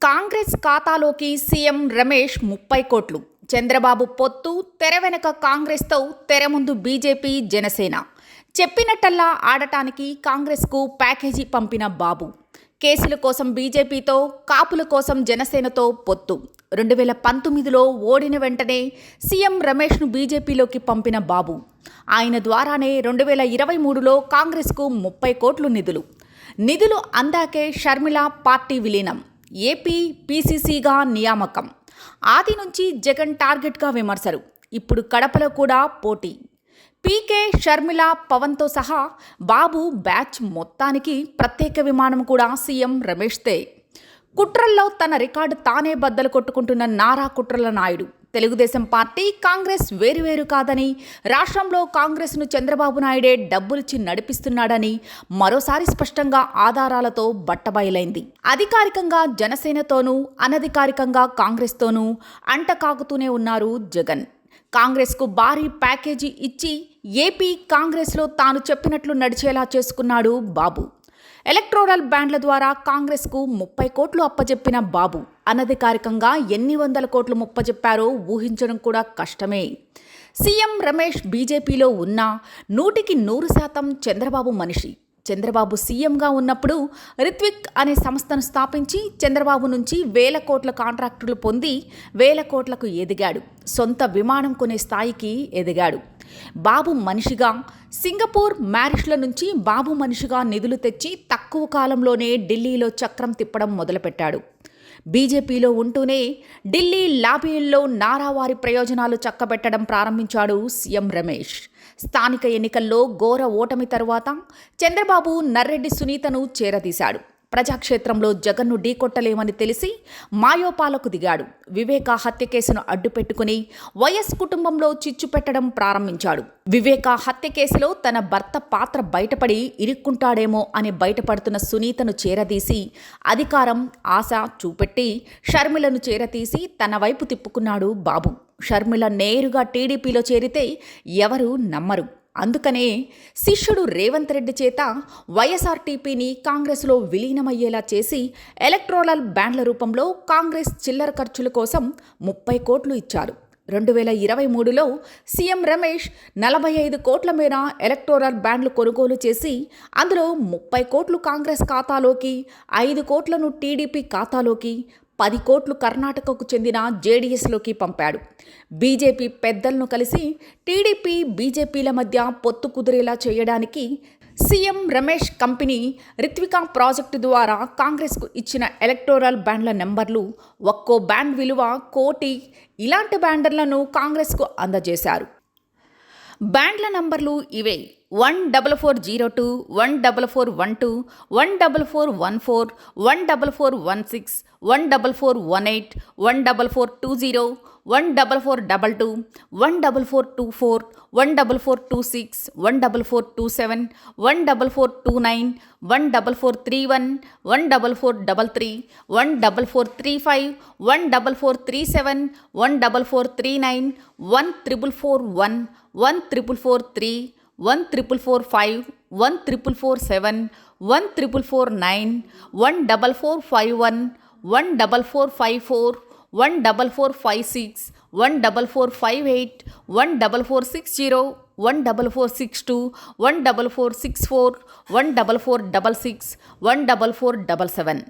కాంగ్రెస్ ఖాతాలోకి సీఎం రమేష్ 30 కోట్లు. చంద్రబాబు పొత్తు, తెర వెనుక కాంగ్రెస్తో, తెర ముందు బీజేపీ, జనసేన. చెప్పినట్టల్లా ఆడటానికి కాంగ్రెస్కు ప్యాకేజీ పంపిన బాబు. కేసుల కోసం బీజేపీతో, కాపుల కోసం జనసేనతో పొత్తు. 2019లో ఓడిన వెంటనే సీఎం రమేష్ను బీజేపీలోకి పంపిన బాబు. ఆయన ద్వారానే 2023లో కాంగ్రెస్కు 30 కోట్లు నిధులు అందాకే షర్మిల పార్టీ విలీనం. ఏపీ పీసీసీగా నియామకం. ఆది నుంచి జగన్ టార్గెట్గా విమర్శలు. ఇప్పుడు కడపలో కూడా పోటీ. పీకే, షర్మిల, పవన్తో సహా బాబు బ్యాచ్ మొత్తానికి ప్రత్యేక విమానం కూడా సీఎం రమేష్దే. కుట్రల్లో తన రికార్డు తానే బద్దలు కొట్టుకుంటున్న నారా కుట్రల నాయుడు. తెలుగుదేశం పార్టీ, కాంగ్రెస్ వేరువేరు కాదని, రాష్ట్రంలో కాంగ్రెస్ను చంద్రబాబు నాయుడే డబ్బులిచ్చి నడిపిస్తున్నాడని మరోసారి స్పష్టంగా ఆధారాలతో బట్టబయలైంది. అధికారికంగా జనసేనతోనూ, అనధికారికంగా కాంగ్రెస్తోనూ అంటకాగుతూనే ఉన్నారు జగన్. కాంగ్రెస్కు భారీ ప్యాకేజీ ఇచ్చి ఏపీ కాంగ్రెస్లో తాను చెప్పినట్లు నడిచేలా చేసుకున్నాడు బాబు. ఎలక్టోరల్ బ్యాండ్ల ద్వారా కాంగ్రెస్కు 30 కోట్లు అప్పజెప్పిన బాబు అనధికారికంగా ఎన్ని వందల కోట్లు ముప్పజెప్పారో ఊహించడం కూడా కష్టమే. సీఎం రమేష్ బీజేపీలో ఉన్నా 100% చంద్రబాబు మనిషి. చంద్రబాబు సీఎంగా ఉన్నప్పుడు రిత్విక్ అనే సంస్థను స్థాపించి చంద్రబాబు నుంచి 1000 కోట్ల కాంట్రాక్టులు పొంది 1000 కోట్లకు ఎదిగాడు. సొంత విమానం కొనే స్థాయికి ఎదిగాడు. బాబు మనిషిగా సింగపూర్, మ్యారిష్ల నుంచి బాబు మనిషిగా నిధులు తెచ్చి తక్కువ కాలంలోనే ఢిల్లీలో చక్రం తిప్పడం మొదలుపెట్టాడు. బీజేపీలో ఉంటూనే ఢిల్లీ లాబీల్లో నారావారి ప్రయోజనాలు చక్కబెట్టడం ప్రారంభించాడు సీఎం రమేష్. స్థానిక ఎన్నికల్లో ఘోర ఓటమి తరువాత చంద్రబాబు నర్రెడ్డి సునీతను చేరదీశాడు. ప్రజాక్షేత్రంలో జగన్ను ఢీకొట్టలేమని తెలిసి మాయోపాలకు దిగాడు. వివేక హత్య కేసును అడ్డుపెట్టుకుని వైఎస్ కుటుంబంలో చిచ్చు పెట్టడం ప్రారంభించాడు. వివేక హత్య కేసులో తన భర్త పాత్ర బయటపడి ఇరుక్కుంటాడేమో అని బయటపడుతున్న సునీతను చేరదీసి అధికారం, ఆశ చూపెట్టి షర్మిలను చేరతీసి తన వైపు తిప్పుకున్నాడు బాబు. షర్మిల నేరుగా టీడీపీలో చేరితే ఎవరూ నమ్మరు. అందుకనే శిష్యుడు రేవంత్ రెడ్డి చేత వైఎస్ఆర్టీపీని కాంగ్రెస్లో విలీనమయ్యేలా చేసి ఎలక్టోరల్ బ్యాండ్ల రూపంలో కాంగ్రెస్ చిల్లర ఖర్చుల కోసం 30 కోట్లు ఇచ్చారు. 2023లో సీఎం రమేష్ 45 కోట్ల మేర ఎలక్టోరల్ బ్యాండ్లు కొనుగోలు చేసి అందులో 30 కోట్లు కాంగ్రెస్ ఖాతాలోకి, 5 కోట్లను టీడీపీ ఖాతాలోకి, 10 కోట్లు కర్ణాటకకు చెందిన జేడీఎస్లోకి పంపాడు. బీజేపీ పెద్దలను కలిసి టీడీపీ, బీజేపీల మధ్య పొత్తు కుదిరేలా చేయడానికి CM Ramesh company Rithwika project ద్వారా కాంగ్రెస్కు ఇచ్చిన ఎలక్టోరల్ బ్యాండ్ల నెంబర్లు, ఒక్కో బ్యాండ్ విలువ 1 కోటి. ఇలాంటి బ్యాండర్లను కాంగ్రెస్కు అందజేశారు. బ్యాండ్ల నంబర్లు ఇవే: 14402, 14412, 14414, 14416, 14418, 14420, 14422, 14424, 14426, 14427, 14429, 14431, 14433, 14435, 14437, 14439, 14441, 14443, 14445, 14447, 14449, 14451, 14454, 14456, 14458, 14460, 14462, 14464, 14466, 14477.